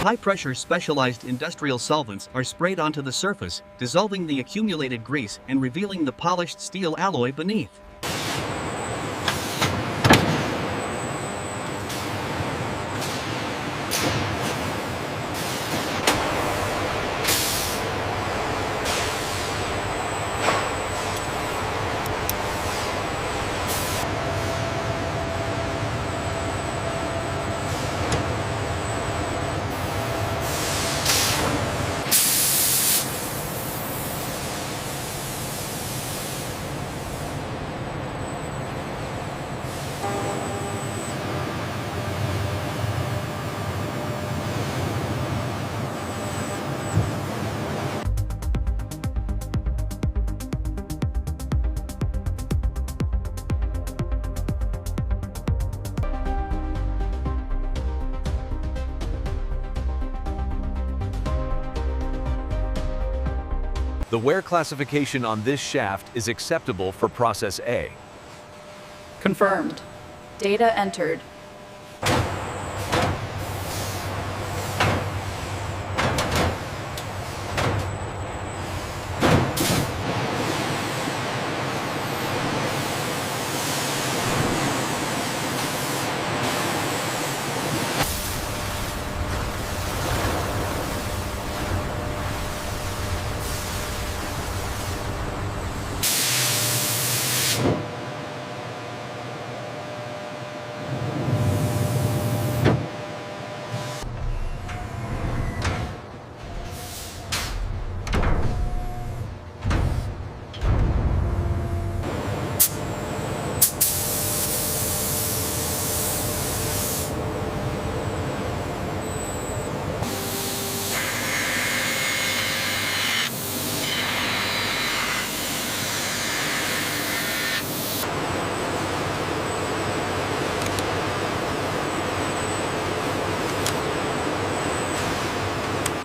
High-pressure specialized industrial solvents are sprayed onto the surface, dissolving the accumulated grease and revealing the polished steel alloy beneath. The wear classification on this shaft is acceptable for Process A. Confirmed. Data entered.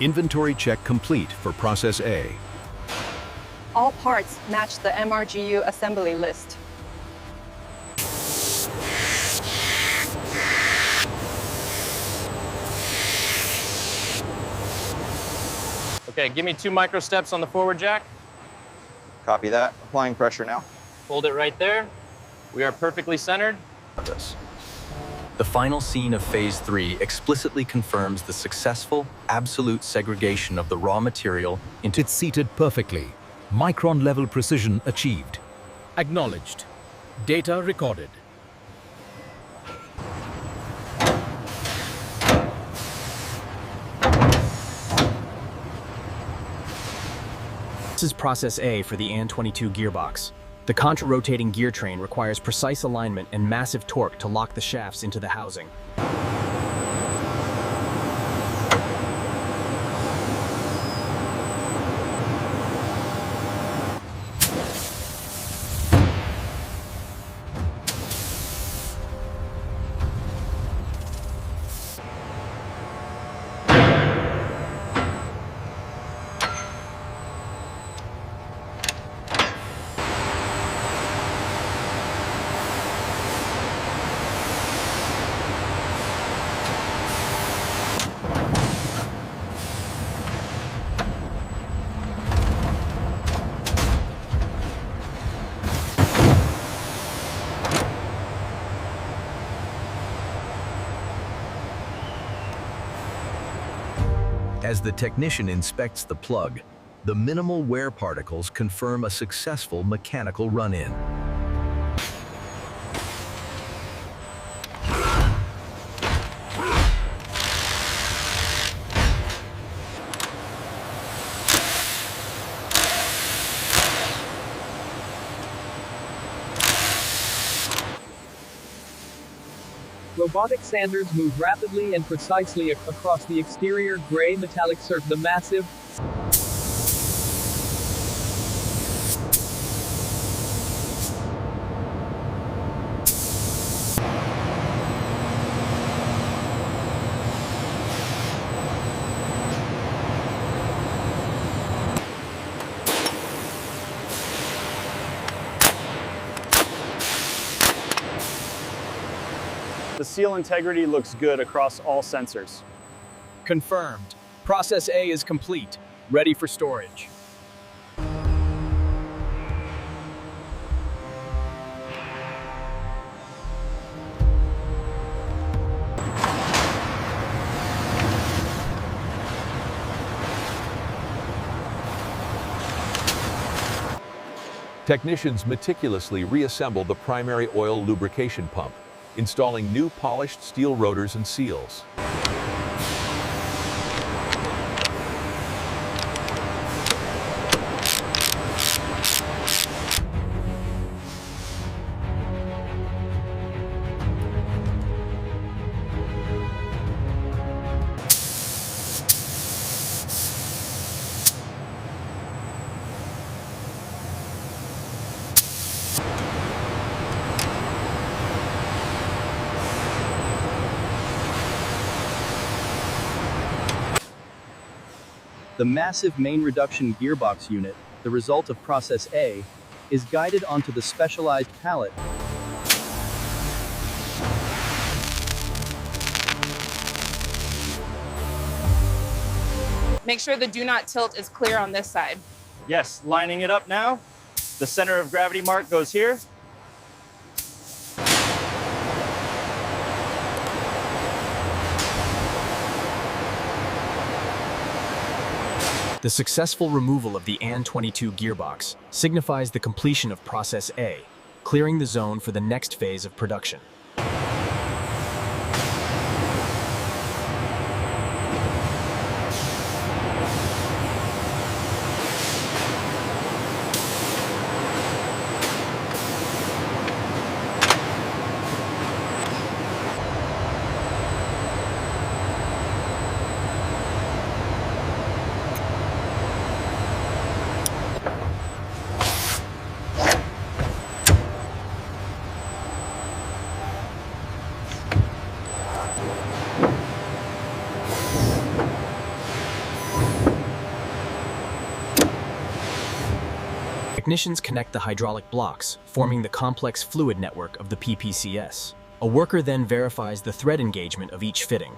Inventory check complete for Process A. All parts match the MRGU assembly list. Okay, give me 2 micro steps on the forward jack. Copy that. Applying pressure now. Hold it right there. We are perfectly centered. The final scene of Phase 3 explicitly confirms the successful, absolute segregation of the raw material into... It's seated perfectly. Micron-level precision achieved. Acknowledged. Data recorded. This is Process A for the An-22 gearbox. The contra-rotating gear train requires precise alignment and massive torque to lock the shafts into the housing. As the technician inspects the plug, the minimal wear particles confirm a successful mechanical run-in. Robotic sanders move rapidly and precisely across the exterior gray metallic surface. The massive The seal integrity looks good across all sensors. Confirmed. Process A is complete, ready for storage. Technicians meticulously reassemble the primary oil lubrication pump, installing new polished steel rotors and seals. The massive main reduction gearbox unit, the result of process A, is guided onto the specialized pallet. Make sure the do not tilt is clear on this side. Yes, lining it up now. The center of gravity mark goes here. The successful removal of the An-22 gearbox signifies the completion of Process A, clearing the zone for the next phase of production. Technicians connect the hydraulic blocks, forming the complex fluid network of the PPCS. A worker then verifies the thread engagement of each fitting.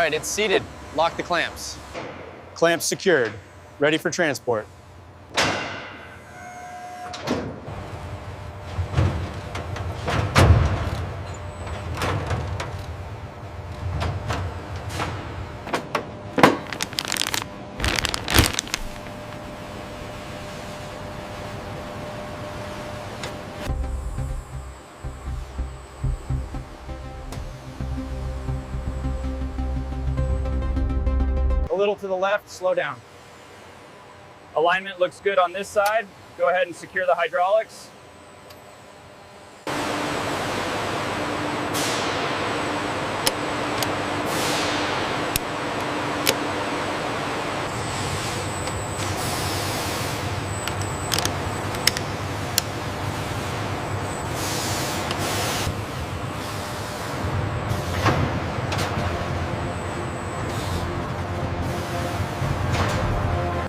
right, it's seated. Lock the clamps. Clamps secured. Ready for transport. A little to the left, slow down. Alignment looks good on this side. Go ahead and secure the hydraulics.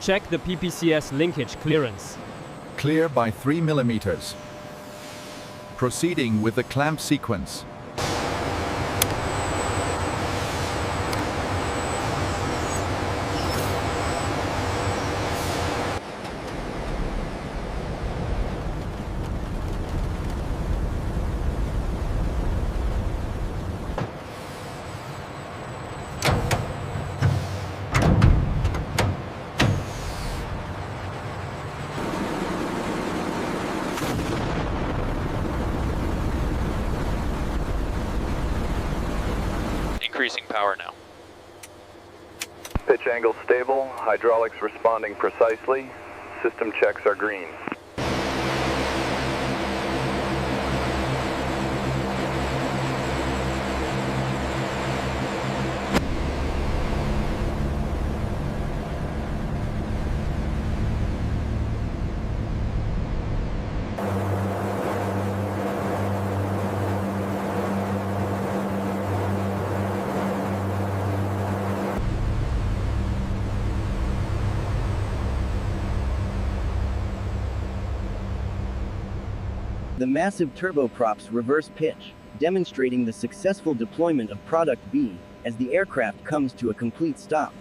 Check the PPCS linkage clearance. Clear by 3 millimeters. Proceeding with the clamp sequence. Increasing power now. Pitch angle stable, hydraulics responding precisely, system checks are green. The massive turboprops reverse pitch, demonstrating the successful deployment of Product B as the aircraft comes to a complete stop.